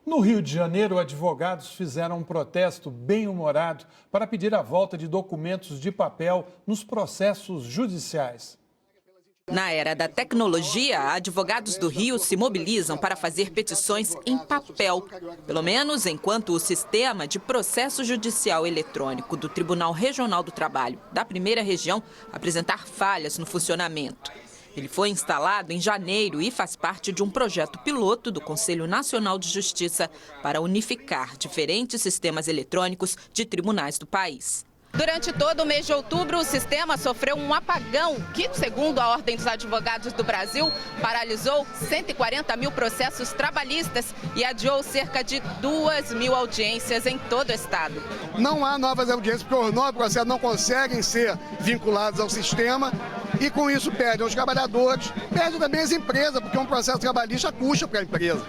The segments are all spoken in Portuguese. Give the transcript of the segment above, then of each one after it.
No Rio de Janeiro, advogados fizeram um protesto bem-humorado para pedir a volta de documentos de papel nos processos judiciais. Na era da tecnologia, advogados do Rio se mobilizam para fazer petições em papel, pelo menos enquanto o sistema de processo judicial eletrônico do Tribunal Regional do Trabalho da Primeira Região apresentar falhas no funcionamento. Ele foi instalado em janeiro e faz parte de um projeto piloto do Conselho Nacional de Justiça para unificar diferentes sistemas eletrônicos de tribunais do país. Durante todo o mês de outubro, o sistema sofreu um apagão que, segundo a Ordem dos Advogados do Brasil, paralisou 140 mil processos trabalhistas e adiou cerca de 2.000 audiências em todo o estado. Não há novas audiências, porque os novos processos não conseguem ser vinculados ao sistema e, com isso, perdem os trabalhadores, perdem também as empresas, porque um processo trabalhista custa para a empresa.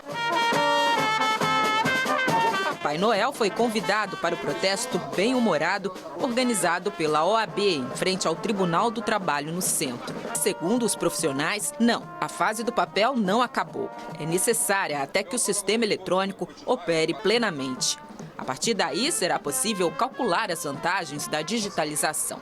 Papai Noel foi convidado para o protesto bem-humorado organizado pela OAB em frente ao Tribunal do Trabalho no centro. Segundo os profissionais, não, a fase do papel não acabou. É necessária até que o sistema eletrônico opere plenamente. A partir daí, será possível calcular as vantagens da digitalização.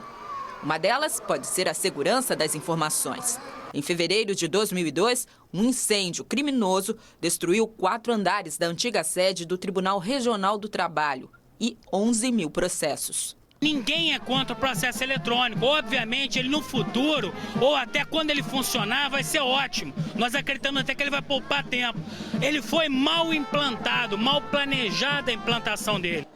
Uma delas pode ser a segurança das informações. Em fevereiro de 2002, um incêndio criminoso destruiu 4 andares da antiga sede do Tribunal Regional do Trabalho e 11 mil processos. Ninguém é contra o processo eletrônico. Obviamente, ele no futuro, ou até quando ele funcionar, vai ser ótimo. Nós acreditamos até que ele vai poupar tempo. Ele foi mal implantado, mal planejada a implantação dele.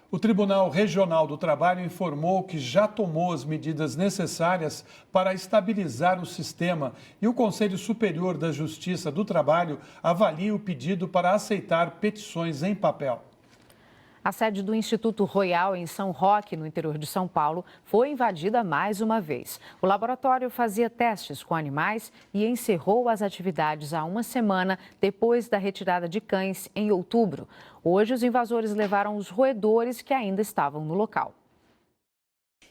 O Tribunal Regional do Trabalho informou que já tomou as medidas necessárias para estabilizar o sistema e o Conselho Superior da Justiça do Trabalho avalia o pedido para aceitar petições em papel. A sede do Instituto Royal, em São Roque, no interior de São Paulo, foi invadida mais uma vez. O laboratório fazia testes com animais e encerrou as atividades há uma semana depois da retirada de cães em outubro. Hoje, os invasores levaram os roedores que ainda estavam no local.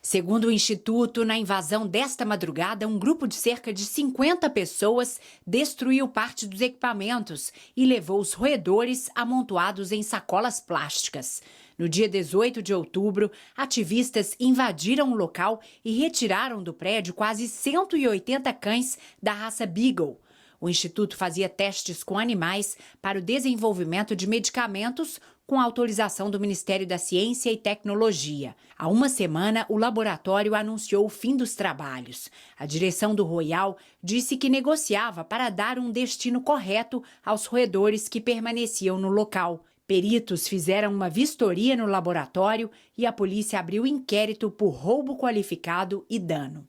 Segundo o Instituto, na invasão desta madrugada, um grupo de cerca de 50 pessoas destruiu parte dos equipamentos e levou os roedores amontoados em sacolas plásticas. No dia 18 de outubro, ativistas invadiram o local e retiraram do prédio quase 180 cães da raça Beagle. O Instituto fazia testes com animais para o desenvolvimento de medicamentos com autorização do Ministério da Ciência e Tecnologia. Há uma semana, o laboratório anunciou o fim dos trabalhos. A direção do Royal disse que negociava para dar um destino correto aos roedores que permaneciam no local. Peritos fizeram uma vistoria no laboratório e a polícia abriu inquérito por roubo qualificado e dano.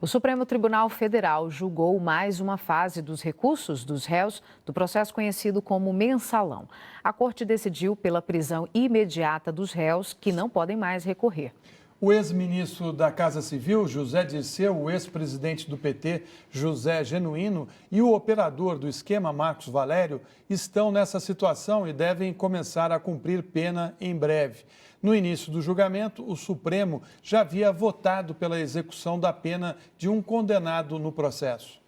O Supremo Tribunal Federal julgou mais uma fase dos recursos dos réus do processo conhecido como mensalão. A corte decidiu pela prisão imediata dos réus que não podem mais recorrer. O ex-ministro da Casa Civil, José Dirceu, o ex-presidente do PT, José Genuíno, e o operador do esquema, Marcos Valério, estão nessa situação e devem começar a cumprir pena em breve. No início do julgamento, o Supremo já havia votado pela execução da pena de um condenado no processo.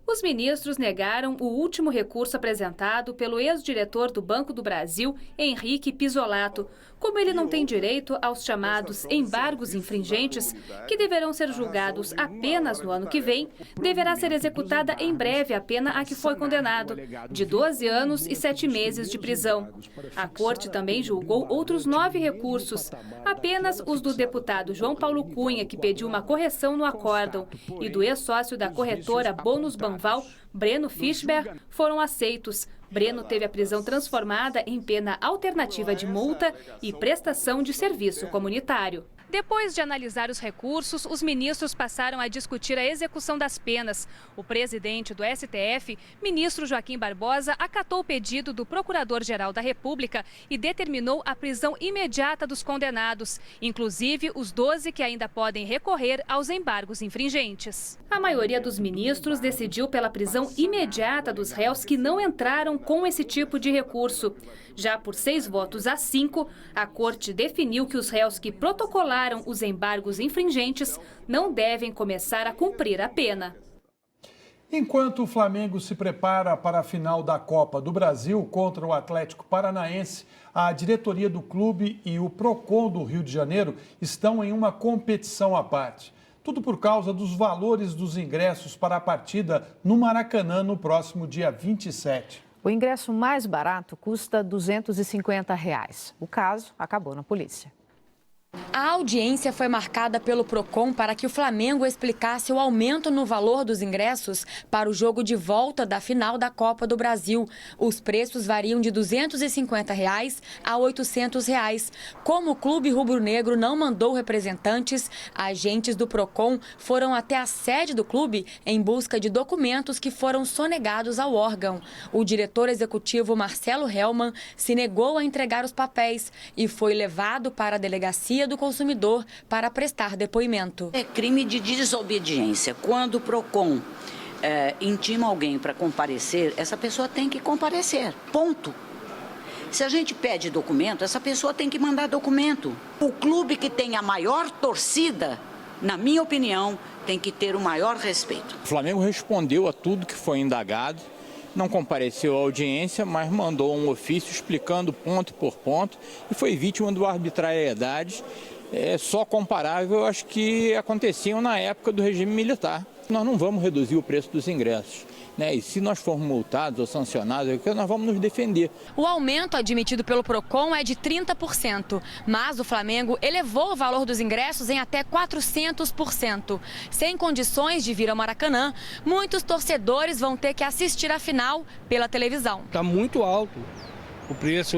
Os ministros negaram o último recurso apresentado pelo ex-diretor do Banco do Brasil, Henrique Pizzolatto. Como ele não tem direito aos chamados embargos infringentes, que deverão ser julgados apenas no ano que vem, deverá ser executada em breve a pena a que foi condenado, de 12 anos e 7 meses de prisão. A corte também julgou outros 9 recursos, apenas os do deputado João Paulo Cunha, que pediu uma correção no acórdão, e do ex-sócio da corretora Bônus Banval, Breno Fischberg, foram aceitos. Breno teve a prisão transformada em pena alternativa de multa e prestação de serviço comunitário. Depois de analisar os recursos, os ministros passaram a discutir a execução das penas. O presidente do STF, ministro Joaquim Barbosa, acatou o pedido do Procurador-Geral da República e determinou a prisão imediata dos condenados, inclusive os 12 que ainda podem recorrer aos embargos infringentes. A maioria dos ministros decidiu pela prisão imediata dos réus que não entraram com esse tipo de recurso. Já por 6 votos a 5, a Corte definiu que os réus que protocolaram os embargos infringentes não devem começar a cumprir a pena. Enquanto o Flamengo se prepara para a final da Copa do Brasil contra o Atlético Paranaense, a diretoria do clube e o PROCON do Rio de Janeiro estão em uma competição à parte. Tudo por causa dos valores dos ingressos para a partida no Maracanã no próximo dia 27. O ingresso mais barato custa R$ 250. O caso acabou na polícia. A audiência foi marcada pelo PROCON para que o Flamengo explicasse o aumento no valor dos ingressos para o jogo de volta da final da Copa do Brasil. Os preços variam de R$ 250 a R$ 800. Como o clube rubro-negro não mandou representantes, agentes do PROCON foram até a sede do clube em busca de documentos que foram sonegados ao órgão. O diretor executivo Marcelo Hellmann se negou a entregar os papéis e foi levado para a delegacia do consumidor para prestar depoimento. É crime de desobediência. Quando o PROCON intima alguém para comparecer, essa pessoa tem que comparecer. Ponto. Se a gente pede documento, essa pessoa tem que mandar documento. O clube que tem a maior torcida, na minha opinião, tem que ter o maior respeito. O Flamengo respondeu a tudo que foi indagado. Não compareceu à audiência, mas mandou um ofício explicando ponto por ponto e foi vítima de uma arbitrariedade só comparável às que aconteciam na época do regime militar. Nós não vamos reduzir o preço dos ingressos, né? E se nós formos multados ou sancionados, nós vamos nos defender. O aumento admitido pelo PROCON é de 30%, mas o Flamengo elevou o valor dos ingressos em até 400%. Sem condições de vir ao Maracanã, muitos torcedores vão ter que assistir a final pela televisão. Está muito alto o preço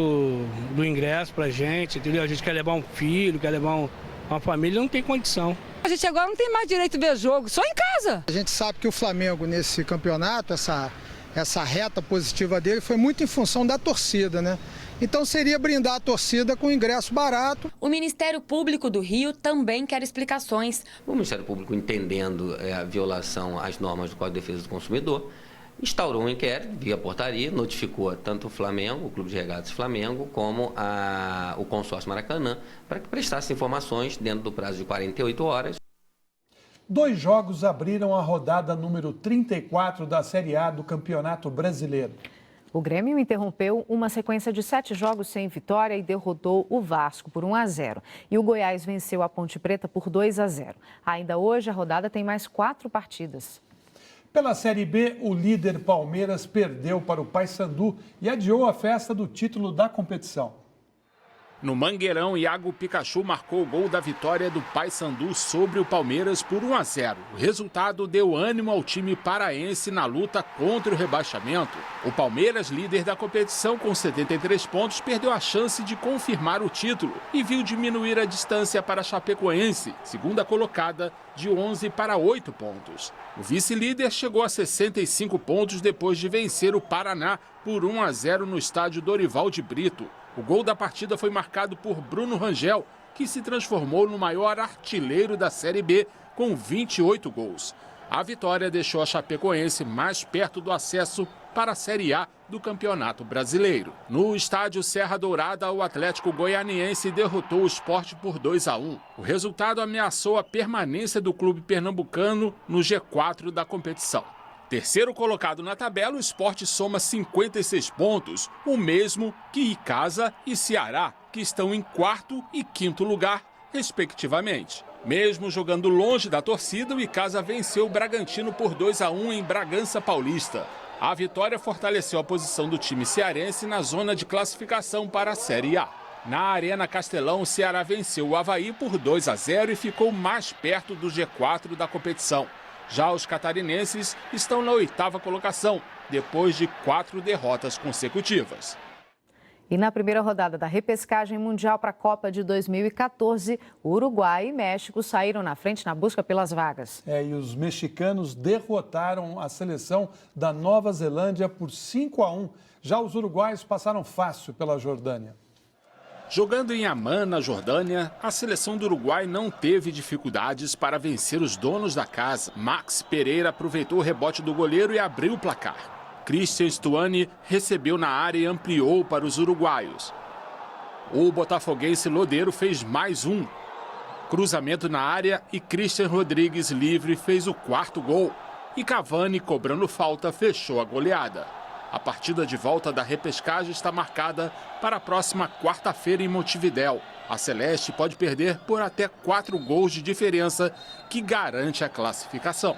do ingresso para a gente, entendeu? A gente quer levar um filho, quer levar uma família, não tem condição. A gente agora não tem mais direito de ver jogo, só em casa. A gente sabe que o Flamengo nesse campeonato, essa reta positiva dele foi muito em função da torcida, né? Então seria brindar a torcida com ingresso barato. O Ministério Público do Rio também quer explicações. O Ministério Público, entendendo a violação às normas do Código de Defesa do Consumidor, instaurou um inquérito via portaria, notificou tanto o Flamengo, o Clube de Regatas Flamengo, como o consórcio Maracanã, para que prestasse informações dentro do prazo de 48 horas. 2 jogos abriram a rodada número 34 da Série A do Campeonato Brasileiro. O Grêmio interrompeu uma sequência de 7 jogos sem vitória e derrotou o Vasco por 1-0. E o Goiás venceu a Ponte Preta por 2-0. Ainda hoje, a rodada tem mais 4 partidas. Pela Série B, o líder Palmeiras perdeu para o Paysandu e adiou a festa do título da competição. No Mangueirão, Iago Pikachu marcou o gol da vitória do Paysandu sobre o Palmeiras por 1-0. O resultado deu ânimo ao time paraense na luta contra o rebaixamento. O Palmeiras, líder da competição com 73 pontos, perdeu a chance de confirmar o título e viu diminuir a distância para a Chapecoense, segunda colocada, de 11 para 8 pontos. O vice-líder chegou a 65 pontos depois de vencer o Paraná por 1-0 no estádio Dorival de Brito. O gol da partida foi marcado por Bruno Rangel, que se transformou no maior artilheiro da Série B, com 28 gols. A vitória deixou a Chapecoense mais perto do acesso para a Série A do Campeonato Brasileiro. No estádio Serra Dourada, o Atlético Goianiense derrotou o Sport por 2-1. O resultado ameaçou a permanência do clube pernambucano no G4 da competição. Terceiro colocado na tabela, o Sport soma 56 pontos, o mesmo que Icasa e Ceará, que estão em 4º e 5º lugar, respectivamente. Mesmo jogando longe da torcida, o Icasa venceu o Bragantino por 2-1 em Bragança Paulista. A vitória fortaleceu a posição do time cearense na zona de classificação para a Série A. Na Arena Castelão, o Ceará venceu o Avaí por 2-0 e ficou mais perto do G4 da competição. Já os catarinenses estão na 8ª colocação, depois de 4 derrotas consecutivas. E na primeira rodada da repescagem mundial para a Copa de 2014, Uruguai e México saíram na frente na busca pelas vagas. E os mexicanos derrotaram a seleção da Nova Zelândia por 5-1. Já os uruguaios passaram fácil pela Jordânia. Jogando em Amman, na Jordânia, a seleção do Uruguai não teve dificuldades para vencer os donos da casa. Max Pereira aproveitou o rebote do goleiro e abriu o placar. Christian Stuani recebeu na área e ampliou para os uruguaios. O botafoguense Lodeiro fez mais um. Cruzamento na área e Christian Rodrigues livre fez o 4º gol. e Cavani, cobrando falta, fechou a goleada. A partida de volta da repescagem está marcada para a próxima quarta-feira em Montevidéu. A Celeste pode perder por até 4 gols de diferença, que garante a classificação.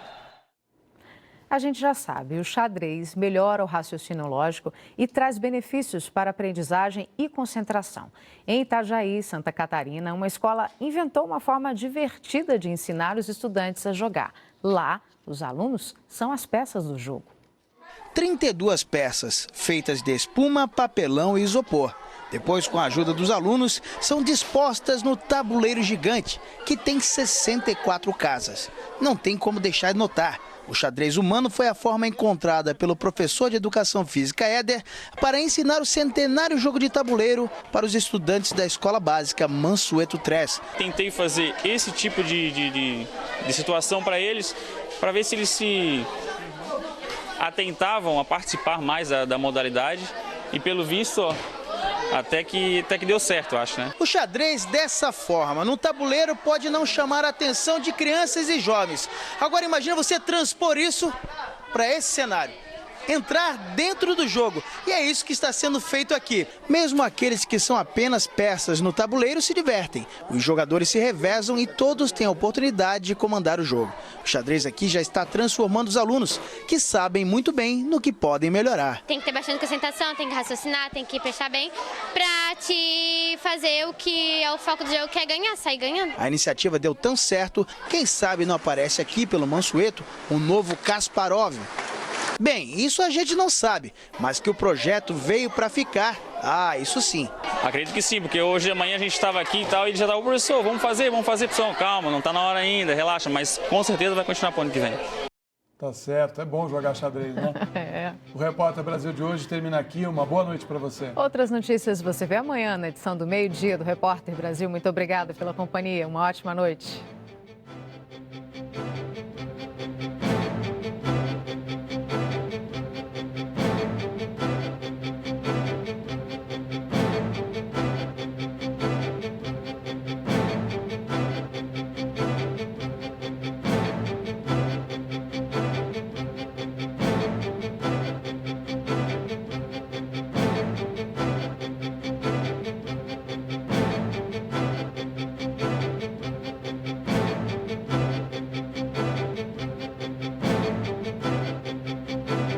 A gente já sabe, o xadrez melhora o raciocínio lógico e traz benefícios para a aprendizagem e concentração. Em Itajaí, Santa Catarina, uma escola inventou uma forma divertida de ensinar os estudantes a jogar. Lá, os alunos são as peças do jogo. 32 peças, feitas de espuma, papelão e isopor. Depois, com a ajuda dos alunos, são dispostas no tabuleiro gigante, que tem 64 casas. Não tem como deixar de notar. O xadrez humano foi a forma encontrada pelo professor de educação física Éder para ensinar o centenário jogo de tabuleiro para os estudantes da escola básica Mansueto 3. Tentei fazer esse tipo de situação para eles, para ver se eles se atentavam a participar mais da modalidade e, pelo visto, até que deu certo, eu acho, né? O xadrez dessa forma, no tabuleiro, pode não chamar a atenção de crianças e jovens. Agora imagina você transpor isso para esse cenário. Entrar dentro do jogo. E é isso que está sendo feito aqui. Mesmo aqueles que são apenas peças no tabuleiro se divertem. Os jogadores se revezam e todos têm a oportunidade de comandar o jogo. O xadrez aqui já está transformando os alunos, que sabem muito bem no que podem melhorar. Tem que ter bastante concentração, tem que raciocinar, tem que prestar bem para te fazer o que é o foco do jogo, que é ganhar, sair ganhando. A iniciativa deu tão certo, quem sabe não aparece aqui pelo Mansueto um novo Kasparov. Bem, isso a gente não sabe, mas que o projeto veio para ficar, isso sim. Acredito que sim, porque hoje de manhã a gente estava aqui e tal, e ele já estava, professor, vamos fazer, professor, calma, não está na hora ainda, relaxa, mas com certeza vai continuar para o ano que vem. Tá certo, é bom jogar xadrez, né? É. O Repórter Brasil de hoje termina aqui, uma boa noite para você. Outras notícias você vê amanhã na edição do meio-dia do Repórter Brasil. Muito obrigada pela companhia, uma ótima noite.